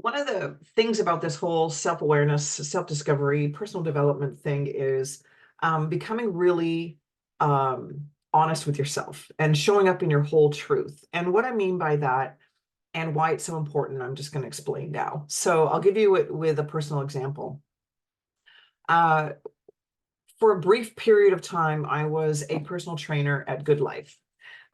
One of the things about this whole self-awareness, self-discovery, personal development thing is becoming really honest with yourself and showing up in your whole truth. And what I mean by that and why it's so important, I'm just going to explain now. So I'll give you it with a personal example. Uh, for a brief period of time, I was a personal trainer at Good Life.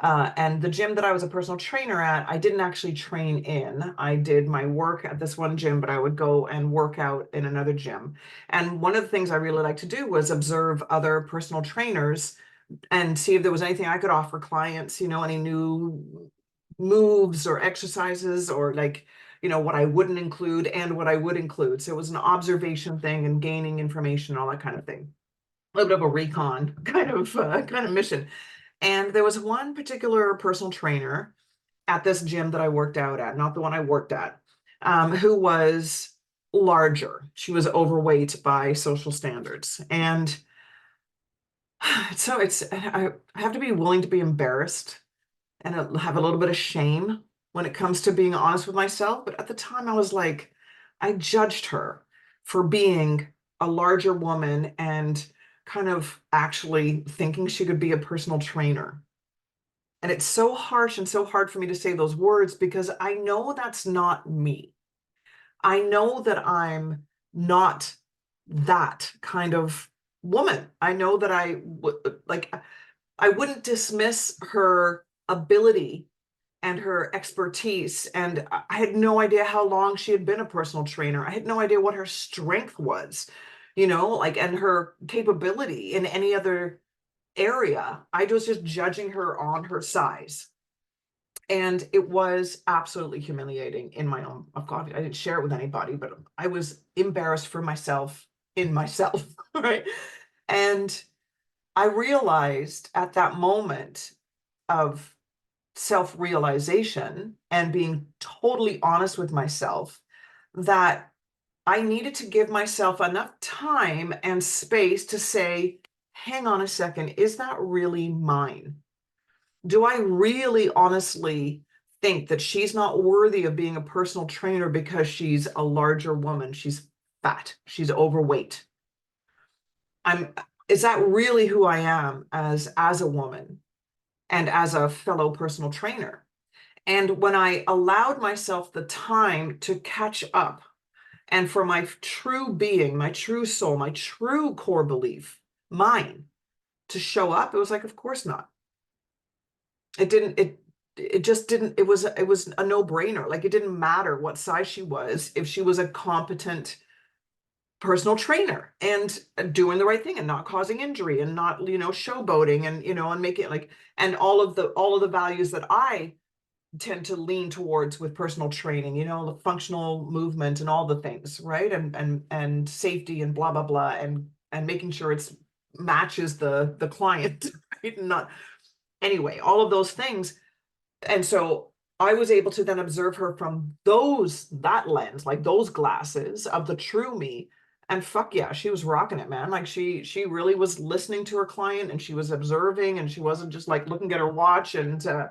And the gym that I was a personal trainer at, I didn't actually train in. I did my work at this one gym, but I would go and work out in another gym. And one of the things I really like to do was observe other personal trainers and see if there was anything I could offer clients, any new moves or exercises or what I wouldn't include and what I would include. So it was an observation thing and gaining information, all that kind of thing. A little bit of a recon kind of mission. And there was one particular personal trainer at this gym that I worked out at, not the one I worked at, who was larger. She was overweight by social standards. And so I have to be willing to be embarrassed and have a little bit of shame when it comes to being honest with myself. But at the time, I was like, I judged her for being a larger woman and kind of actually thinking she could be a personal trainer. And it's so harsh and so hard for me to say those words because I know that's not me. I know that I'm not that kind of woman. I know that I wouldn't dismiss her ability and her expertise. And I had no idea how long she had been a personal trainer. I had no idea what her strength was, and her capability in any other area. I was just judging her on her size. And it was absolutely humiliating in my own, of course, I didn't share it with anybody, but I was embarrassed for myself in myself, right? And I realized at that moment of self-realization and being totally honest with myself that I needed to give myself enough time and space to say, hang on a second, is that really mine? Do I really honestly think that she's not worthy of being a personal trainer because she's a larger woman? She's fat, she's overweight. I'm, is that really who I am as a woman and as a fellow personal trainer? And when I allowed myself the time to catch up and for my true being, my true soul, my true core belief, mine, to show up, it was like, of course not. It just didn't, it was a no-brainer. Like it didn't matter what size she was if she was a competent personal trainer and doing the right thing and not causing injury and not, showboating and, and making like, and all of the values that I tend to lean towards with personal training, the functional movement and all the things, right? And safety and blah, blah, blah, and making sure it's matches the client, right? And not anyway, all of those things. And so I was able to then observe her from that lens, like those glasses of the true me. And fuck yeah, she was rocking it, man. Like she really was listening to her client and she was observing and she wasn't just like looking at her watch and and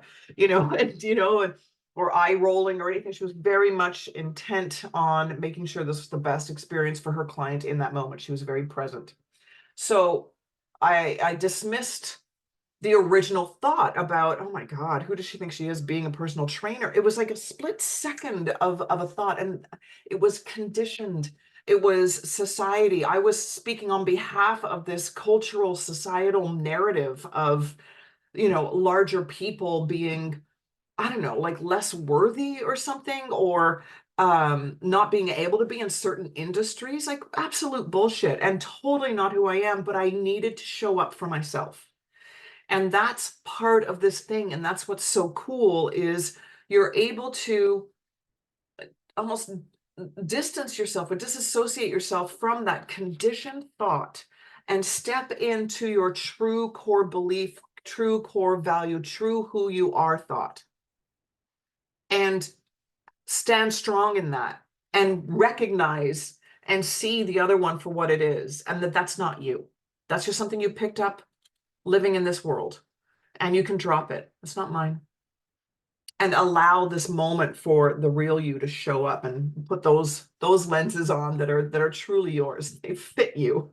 or eye rolling or anything. She was very much intent on making sure this was the best experience for her client in that moment. She was very present. So I dismissed the original thought about, oh my God, who does she think she is being a personal trainer? It was like a split second of a thought, and it was conditioned. It was society. I was speaking on behalf of this cultural, societal narrative of, larger people being, I don't know, like less worthy or something, or not being able to be in certain industries, like absolute bullshit and totally not who I am, but I needed to show up for myself. And that's part of this thing. And that's what's so cool is you're able to almost distance yourself or disassociate yourself from that conditioned thought and step into your true core belief, true core value, true who you are thought. And stand strong in that and recognize and see the other one for what it is and that's not you. That's just something you picked up living in this world. And you can drop it. It's not mine. and allow this moment for the real you to show up and put those lenses on that are truly yours. They fit you.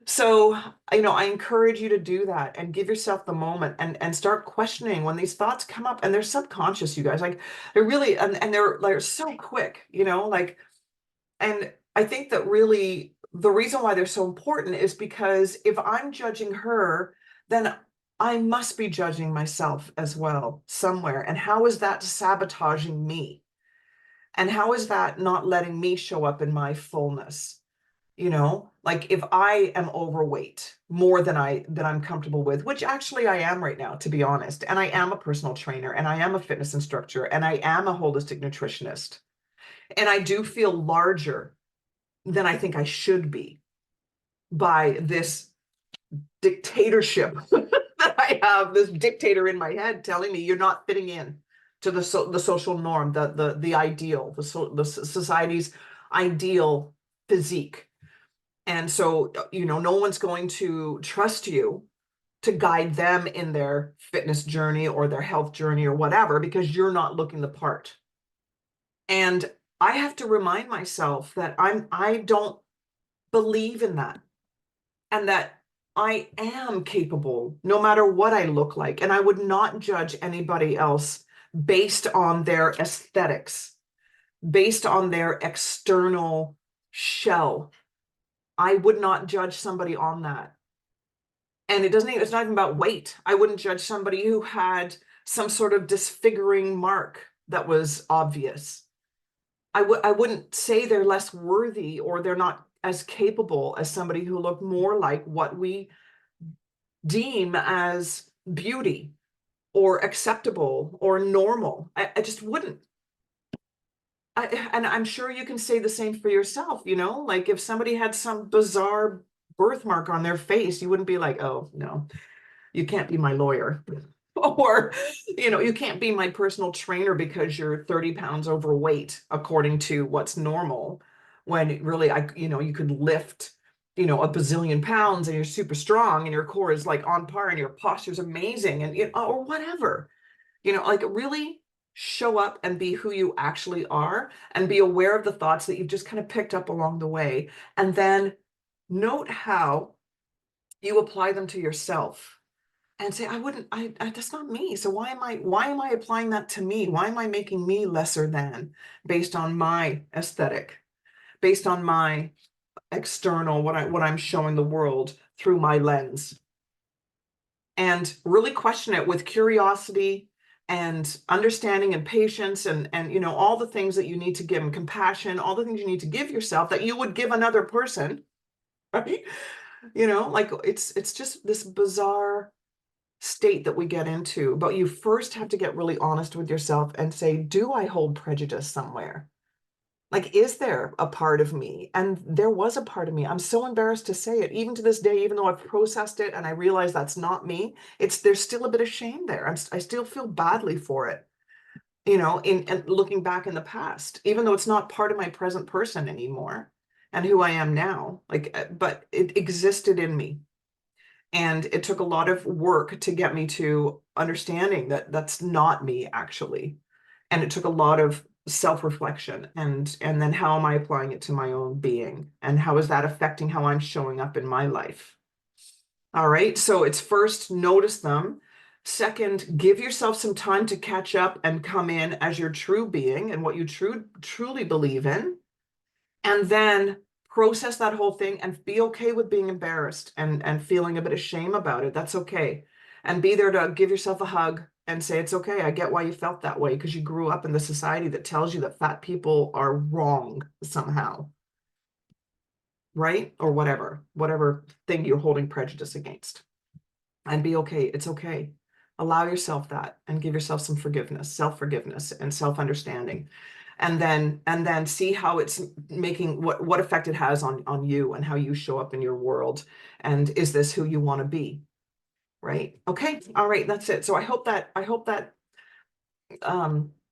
So, I encourage you to do that and give yourself the moment and start questioning when these thoughts come up, and they're subconscious, you guys. Like they're really, and they're like so quick, like, and I think that really the reason why they're so important is because if I'm judging her, then I must be judging myself as well somewhere. And how is that sabotaging me? And how is that not letting me show up in my fullness? Like if I am overweight more than I'm comfortable with, which actually I am right now, to be honest, and I am a personal trainer and I am a fitness instructor and I am a holistic nutritionist, and I do feel larger than I think I should be by this dictatorship that I have, this dictator in my head telling me you're not fitting in to the social norm, the ideal, the society's ideal physique. And so, no one's going to trust you to guide them in their fitness journey or their health journey or whatever, because you're not looking the part. And I have to remind myself that I don't believe in that, and that I am capable no matter what I look like. And I would not judge anybody else based on their aesthetics, based on their external shell. I would not judge somebody on that. And it's not even about weight. I wouldn't judge somebody who had some sort of disfiguring mark that was obvious. I wouldn't say they're less worthy or they're not as capable as somebody who looked more like what we deem as beauty or acceptable or normal. I just wouldn't. And I'm sure you can say the same for yourself, like if somebody had some bizarre birthmark on their face, you wouldn't be like, oh, no, you can't be my lawyer. Or, you can't be my personal trainer because you're 30 pounds overweight, according to what's normal, when really, you could lift, a bazillion pounds and you're super strong and your core is like on par and your posture's amazing and, or whatever, like really show up and be who you actually are and be aware of the thoughts that you've just kind of picked up along the way. And then note how you apply them to yourself and say, that's not me. So why am I applying that to me? Why am I making me lesser than based on my aesthetic, based on my external, what I'm showing the world through my lens? And really question it with curiosity and understanding and patience and all the things that you need to give, and compassion, all the things you need to give yourself that you would give another person, right? Like it's just this bizarre state that we get into. But you first have to get really honest with yourself and say, do I hold prejudice somewhere? Like, is there a part of me? And there was a part of me. I'm so embarrassed to say it, even to this day, even though I've processed it and I realize that's not me. There's still a bit of shame there. I still feel badly for it, in looking back in the past, even though it's not part of my present person anymore and who I am now. But it existed in me. And it took a lot of work to get me to understanding that that's not me, actually. And it took a lot of self-reflection and then how am I applying it to my own being? And how is that affecting how I'm showing up in my life? All right. So it's first, notice them. Second, give yourself some time to catch up and come in as your true being and what you truly believe in. And then process that whole thing and be okay with being embarrassed and feeling a bit of shame about it. That's okay. And be there to give yourself a hug and say, it's okay. I get why you felt that way, because you grew up in the society that tells you that fat people are wrong somehow, right? Or whatever thing you're holding prejudice against. And be okay. It's okay. Allow yourself that and give yourself some forgiveness, self-forgiveness and self-understanding. And then see how it's making what effect it has on you and how you show up in your world. And is this who you want to be? Right? Okay. All right. That's it. So I hope that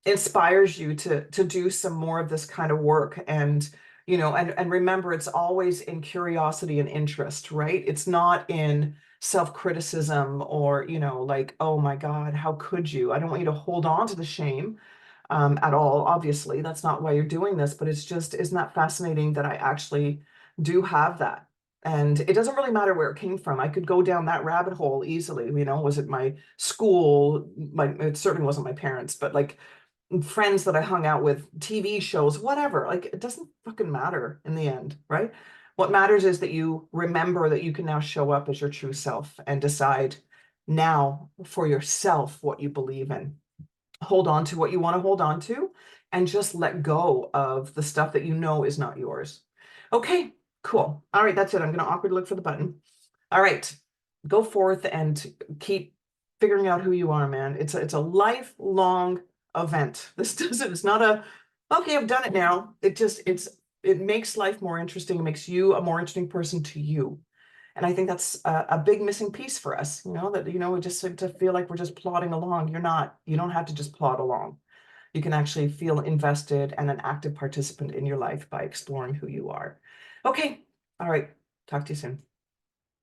inspires you to do some more of this kind of work. And and remember, it's always in curiosity and interest, right? It's not in self-criticism or, like, oh my God, how could you? I don't want you to hold on to the shame at all. Obviously, that's not why you're doing this, but it's just, isn't that fascinating that I actually do have that? And it doesn't really matter where it came from. I could go down that rabbit hole easily. Was it my school? It certainly wasn't my parents, but like friends that I hung out with, TV shows, whatever. Like it doesn't fucking matter in the end, right? What matters is that you remember that you can now show up as your true self and decide now for yourself what you believe in. Hold on to what you want to hold on to and just let go of the stuff that you know is not yours. Okay, cool. All right, that's it. I'm going to awkwardly look for the button. All right, go forth and keep figuring out who you are, man. It's a lifelong event. This doesn't, it's not a, okay, I've done it now. It makes life more interesting. It makes you a more interesting person to you. And I think that's a big missing piece for us, that, we just like to feel like we're just plodding along. You're not, you don't have to just plod along. You can actually feel invested and an active participant in your life by exploring who you are. Okay. All right. Talk to you soon.